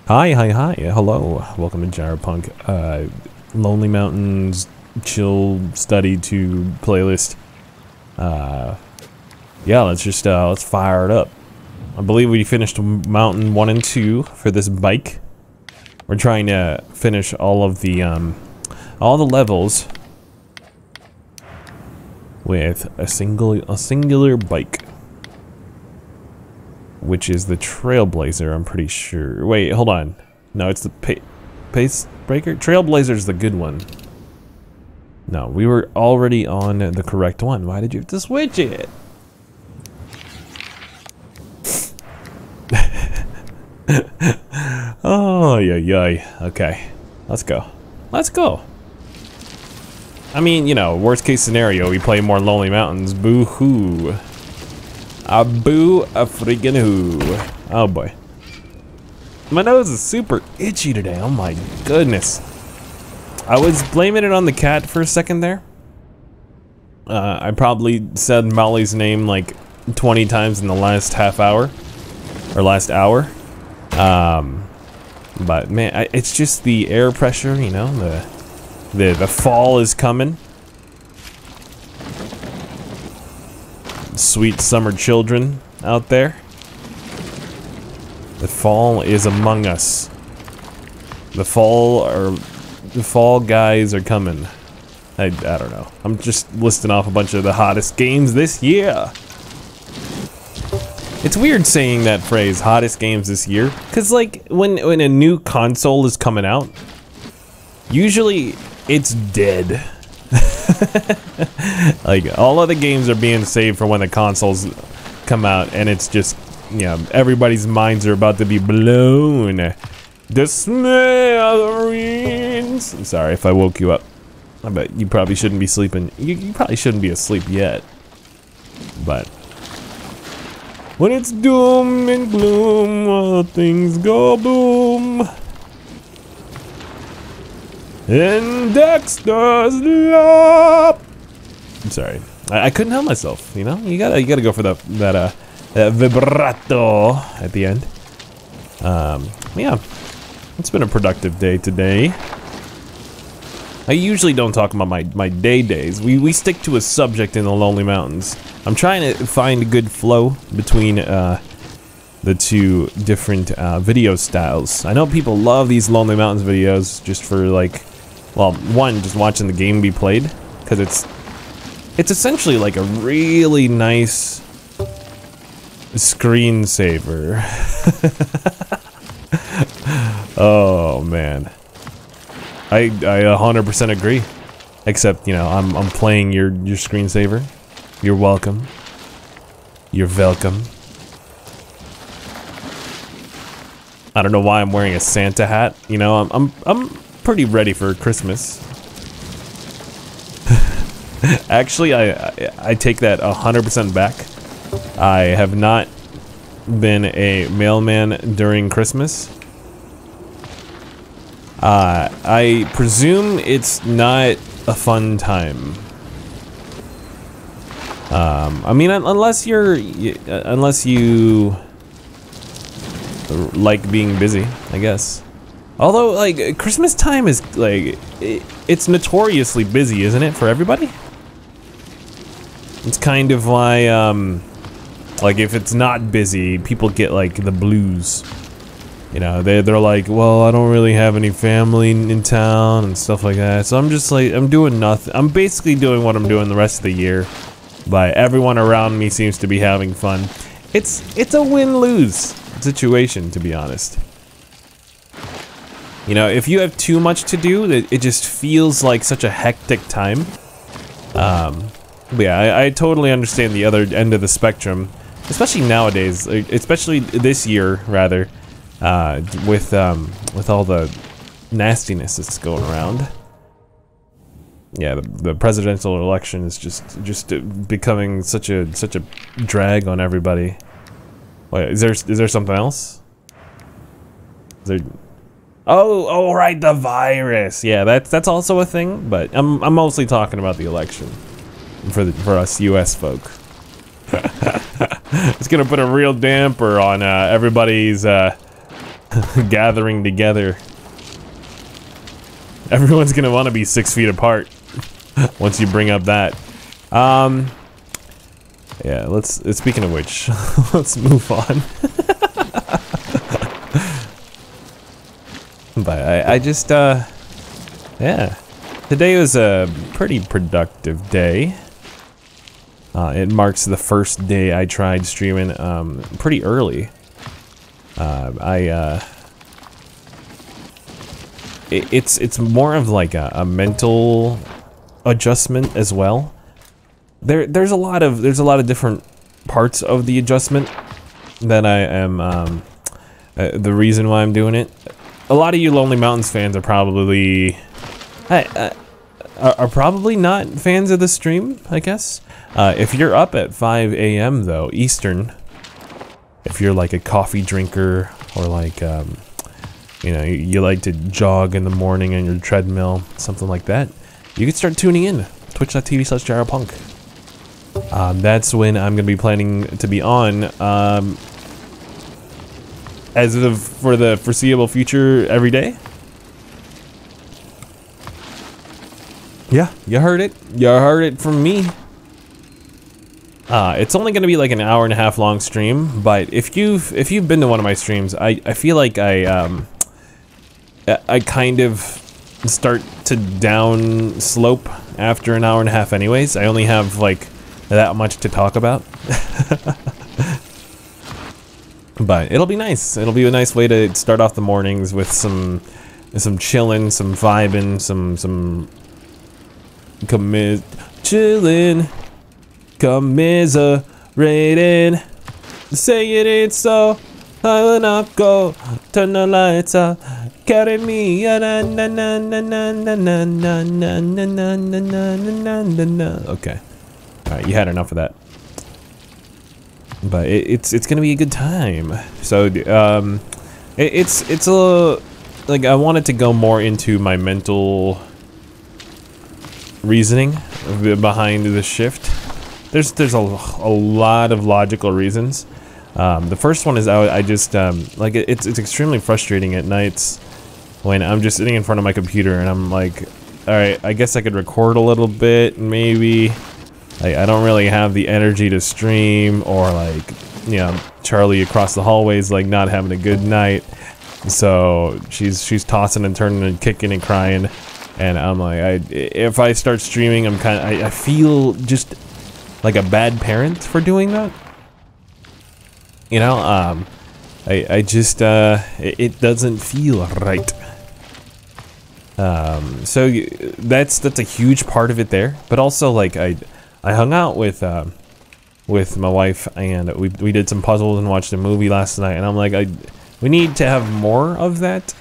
Hi, hello. Welcome to Gyropunk. Lonely Mountains chill study to playlist. Yeah, let's fire it up. I believe we finished Mountain 1 and 2 for this bike. We're trying to finish all the levels with a singular bike. Which is the Trailblazer, I'm pretty sure. Wait, hold on. No, it's the Pace Breaker? Trailblazer's the good one. No, we were already on the correct one. Why did you have to switch it? Oh, yay. Okay, let's go. Let's go. I mean, you know, worst case scenario, we play more Lonely Mountains. Boo-hoo. A boo a freaking hoo. Oh boy. My nose is super itchy today. Oh my goodness. I was blaming it on the cat for a second there. I probably said Molly's name like 20 times in the last half hour. Or last hour. But man, it's just the air pressure, you know, the fall is coming. Sweet summer children out there. The fall is among us. The fall guys are coming. I don't know. I'm just listing off a bunch of the hottest games this year. It's weird saying that phrase, hottest games this year, cause like when a new console is coming out, usually it's dead. Like all of the games are being saved for when the consoles come out, and it's just, you know, everybody's minds are about to be blown. The smithereens. I'm sorry if I woke you up. I bet you probably shouldn't be sleeping. You probably shouldn't be asleep yet. But when it's doom and gloom, all things go boom. In Dexter's lap. I'm sorry, I couldn't help myself. You know, you gotta go for that vibrato at the end. Yeah, it's been a productive day today. I usually don't talk about my days. We stick to a subject in the Lonely Mountains. I'm trying to find a good flow between the two different video styles. I know people love these Lonely Mountains videos just for like, well, one, just watching the game be played, because it's essentially like a really nice screensaver. Oh man, I 100% agree. Except, you know, I'm playing your screensaver. You're welcome. You're welcome. I don't know why I'm wearing a Santa hat. You know, I'm pretty ready for Christmas. Actually, I take that 100% back. I have not been a mailman during Christmas. I presume it's not a fun time. I mean, unless you like being busy, I guess. Although, like, Christmas time is, like, it's notoriously busy, isn't it, for everybody? It's kind of why, like, if it's not busy, people get, like, the blues. You know, they're like, well, I don't really have any family in town and stuff like that. So I'm just, like, I'm doing nothing. I'm basically doing what I'm doing the rest of the year. But everyone around me seems to be having fun. It's a win-lose situation, to be honest. You know, if you have too much to do, it just feels like such a hectic time. But yeah, I totally understand the other end of the spectrum, especially nowadays, especially this year, rather, with all the nastiness that's going around. Yeah, the presidential election is just becoming such a drag on everybody. Wait, is there something else? Is there? Oh, right, the virus. Yeah, that's also a thing. But I'm mostly talking about the election for us U.S. folk. It's gonna put a real damper on everybody's gathering together. Everyone's gonna want to be 6 feet apart once you bring up that. Yeah, speaking of which, let's move on. But I just, yeah. Today was a pretty productive day. It marks the first day I tried streaming, pretty early. It's more of like a mental adjustment as well. There's a lot of different parts of the adjustment that I am the reason why I'm doing it. A lot of you Lonely Mountains fans are probably not fans of the stream, I guess. If you're up at 5 a.m. though, Eastern, if you're like a coffee drinker or like you know, you like to jog in the morning on your treadmill, something like that, you can start tuning in. Twitch.tv/gyropunk. That's when I'm gonna be planning to be on, for the foreseeable future, every day. Yeah, you heard it. You heard it from me. It's only gonna be like an hour-and-a-half long stream, but if you've been to one of my streams, I feel like I kind of start to down slope after an hour and a half anyways. I only have like that much to talk about. But it'll be nice. It'll be a nice way to start off the mornings with some chilling, some vibing, some chilling, commiserating. Say it ain't so, I will not go. Turn the lights out, carry me. Okay. Alright, you had enough of that. But it's gonna be a good time. So it's a, like, I wanted to go more into my mental reasoning behind the shift. There's a lot of logical reasons. The first one is I just like it's extremely frustrating at nights when I'm just sitting in front of my computer and I'm like, all right, I guess I could record a little bit, maybe. Like, I don't really have the energy to stream, or like, you know, Charlie across the hallway is like not having a good night, so she's tossing and turning and kicking and crying, and I'm like, if I start streaming, I feel just like a bad parent for doing that. You know, I just it doesn't feel right. So that's a huge part of it there, but also like I hung out with my wife, and we did some puzzles and watched a movie last night, and I'm like, we need to have more of that.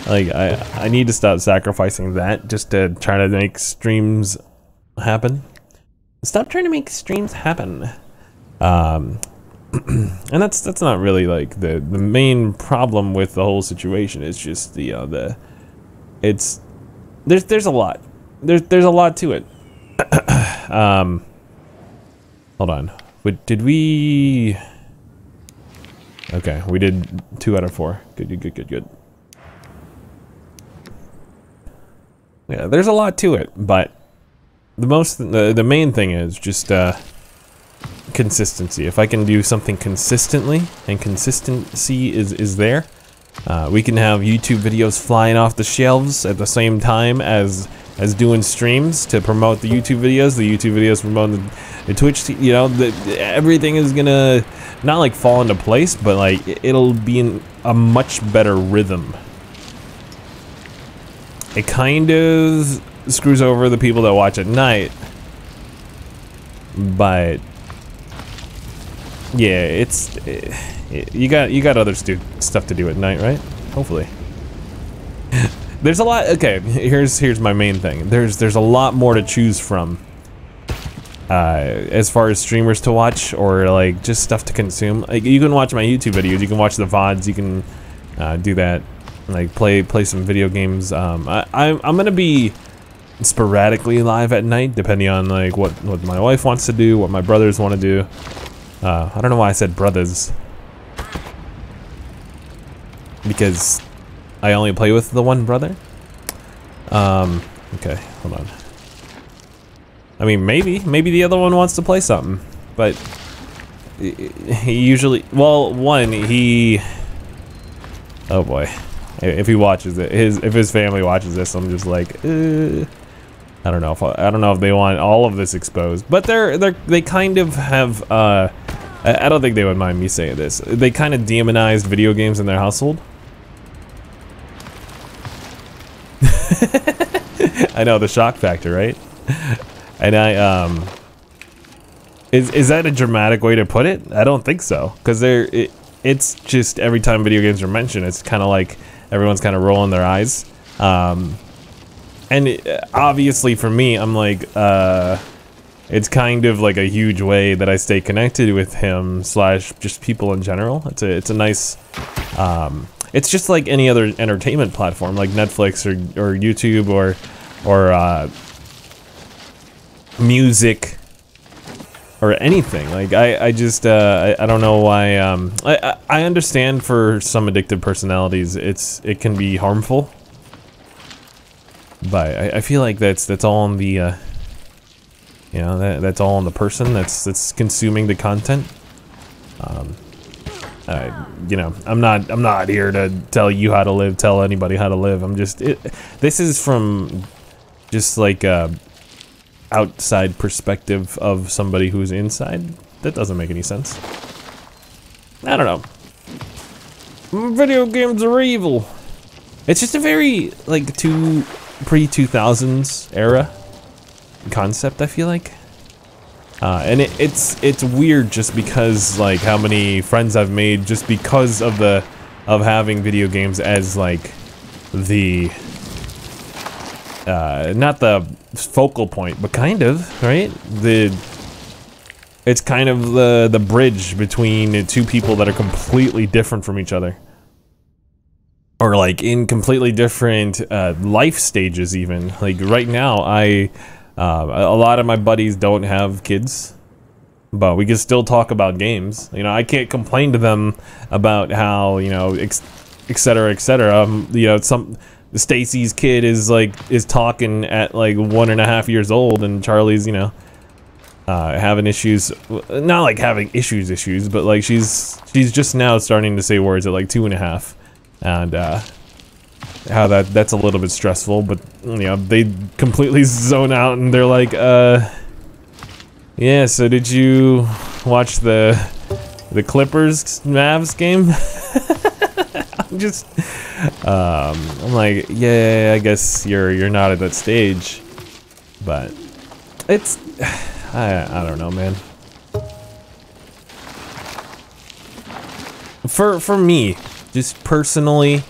Like I need to stop sacrificing that just to try to make streams happen. Stop trying to make streams happen. And that's not really like the main problem with the whole situation. It's just there's a lot. There's a lot to it. Hold on. Did we? Okay, we did 2 out of 4. Good. Yeah, there's a lot to it, but the main thing is just consistency. If I can do something consistently, and consistency is there, we can have YouTube videos flying off the shelves at the same time as doing streams to promote the YouTube videos. The YouTube videos promote the Twitch. You know, everything is gonna not like fall into place, but like it'll be in a much better rhythm. It kind of screws over the people that watch at night, but yeah, you got other stuff to do at night, right? Hopefully. There's a lot. Okay, here's my main thing. There's a lot more to choose from, as far as streamers to watch, or like just stuff to consume. Like, you can watch my YouTube videos, you can watch the VODs, you can do that, like play some video games. I'm gonna be sporadically live at night, depending on like what my wife wants to do, what my brothers want to do. I don't know why I said brothers. because I only play with the one brother. Okay, hold on. I mean, maybe the other one wants to play something, but he usually, well, one, oh boy, if he watches it, if his family watches this, I'm just like, I don't know if they want all of this exposed, but they kind of have, I don't think they would mind me saying this. They kind of demonized video games in their household. I know, the shock factor, right? And is that a dramatic way to put it? I don't think so, because it's just every time video games are mentioned, it's kind of like everyone's kind of rolling their eyes. And obviously for me, I'm like, it's kind of like a huge way that I stay connected with him / just people in general. It's a nice, it's just like any other entertainment platform, like Netflix or YouTube or music or anything. Like I just I don't know why. I understand for some addictive personalities, it can be harmful. But I feel like that's all on the, you know, that's all on the person that's consuming the content. You know, I'm not here to tell you how to live, tell anybody how to live. This is from just like a outside perspective of somebody who's inside. That doesn't make any sense. I don't know. Video games are evil. It's just a very like pre-2000s era concept, I feel like, and it's weird just because like how many friends I've made just because of having video games as like the not the focal point, but kind of, right? It's kind of the bridge between two people that are completely different from each other. Or like in completely different life stages even. Like right now, a lot of my buddies don't have kids, but we can still talk about games. You know, I can't complain to them about how, you know, etc. You know, Stacy's kid is talking at like 1.5 years old, and Charlie's, you know, having issues. Not like having issues, but like she's just now starting to say words at like 2.5. And how that's a little bit stressful, but you know, they completely zone out and they're like, yeah, so did you watch the Clippers Mavs game? I'm like, yeah, I guess you're not at that stage, but it's I don't know, man. For me, just personally,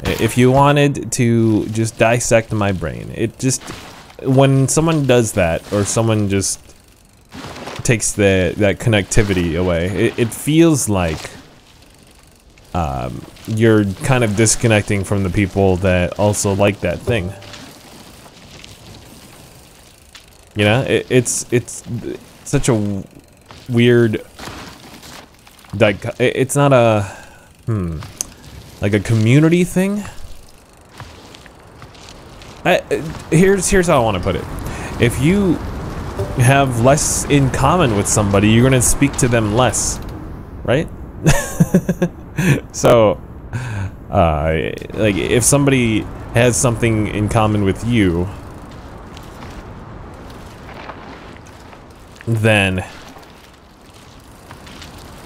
if you wanted to just dissect my brain, it just, when someone does that, or someone just takes that connectivity away, it feels like you're kind of disconnecting from the people that also like that thing. You know, it's such a weird, it's not a like a community thing. Here's how I want to put it. If you have less in common with somebody, you're gonna speak to them less, right? So like if somebody has something in common with you, then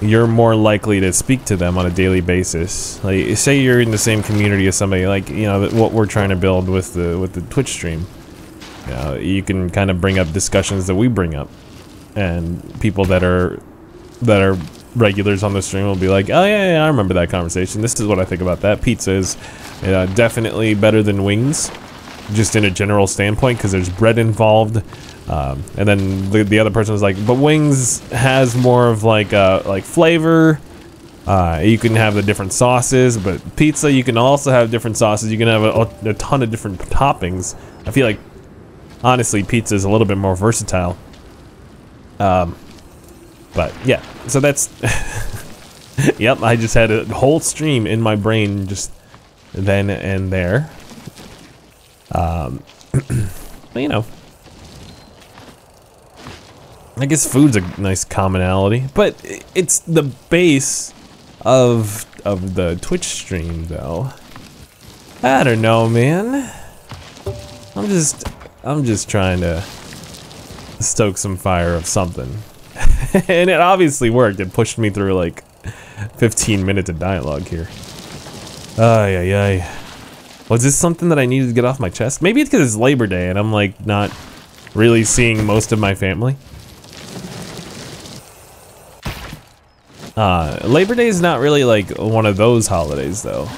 you're more likely to speak to them on a daily basis. Like, say you're in the same community as somebody, like, you know, what we're trying to build with the Twitch stream. You know, you can kind of bring up discussions that we bring up, and people that are regulars on the stream will be like, oh yeah, I remember that conversation. This is what I think about that. Pizza is definitely better than wings, just in a general standpoint, because there's bread involved. And then the other person was like, but wings has more of like flavor. You can have the different sauces, but pizza, you can also have different sauces. You can have a ton of different toppings. I feel like, honestly, pizza is a little bit more versatile. But yeah, so that's Yep, I just had a whole stream in my brain just then and there. But you know, I guess food's a nice commonality, but it's the base of the Twitch stream, though. I don't know, man. I'm just trying to stoke some fire of something. And it obviously worked. It pushed me through like 15 minutes of dialogue here. Ay, ay, ay. Was this something that I needed to get off my chest? Maybe it's because it's Labor Day and I'm like not really seeing most of my family. Labor Day is not really like one of those holidays though.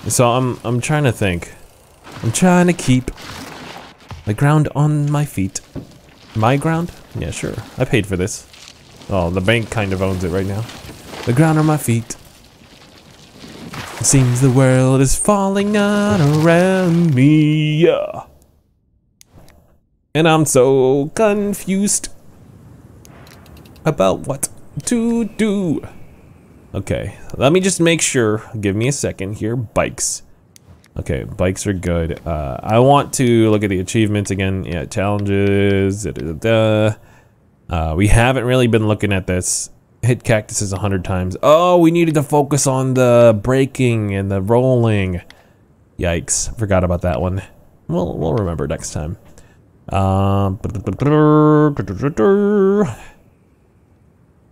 So I'm trying to think. I'm trying to keep the ground on my feet. My ground? Yeah, sure. I paid for this. Oh, the bank kind of owns it right now. The ground on my feet. It seems the world is falling on around me. Yeah. And I'm so confused about what to do. Okay, let me just make sure. Give me a second here. Bikes. Okay, bikes are good. I want to look at the achievements again. Yeah, challenges. We haven't really been looking at this. Hit cactuses 100 times. Oh, we needed to focus on the braking and the rolling. Yikes, forgot about that one. We'll remember next time.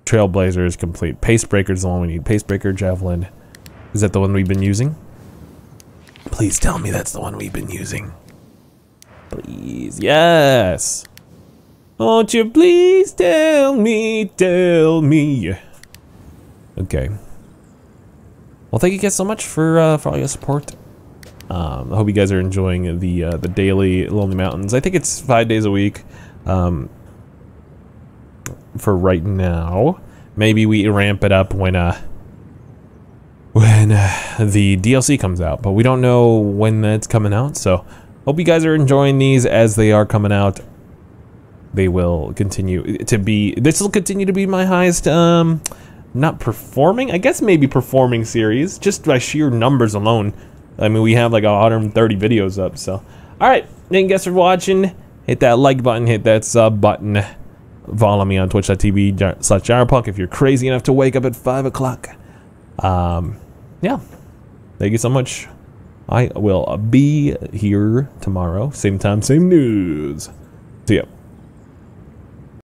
Trailblazer is complete. Pacebreaker is the one we need. Pacebreaker, Javelin. Is that the one we've been using? Please tell me that's the one we've been using. Please, yes. Won't you please tell me, tell me. Okay. Well, thank you guys so much for all your support. I hope you guys are enjoying the daily Lonely Mountains. I think it's 5 days a week. For right now, maybe we ramp it up when the DLC comes out, but we don't know when that's coming out. So, hope you guys are enjoying these as they are coming out. They will continue to be. This will continue to be my highest, not performing. I guess maybe performing series, just by sheer numbers alone. I mean, we have like 130 videos up. So, all right, thank you guys for watching. Hit that like button. Hit that sub button. Follow me on twitch.tv/JarPunk if you're crazy enough to wake up at 5 o'clock. Yeah. Thank you so much. I will be here tomorrow. Same time, same news. See ya.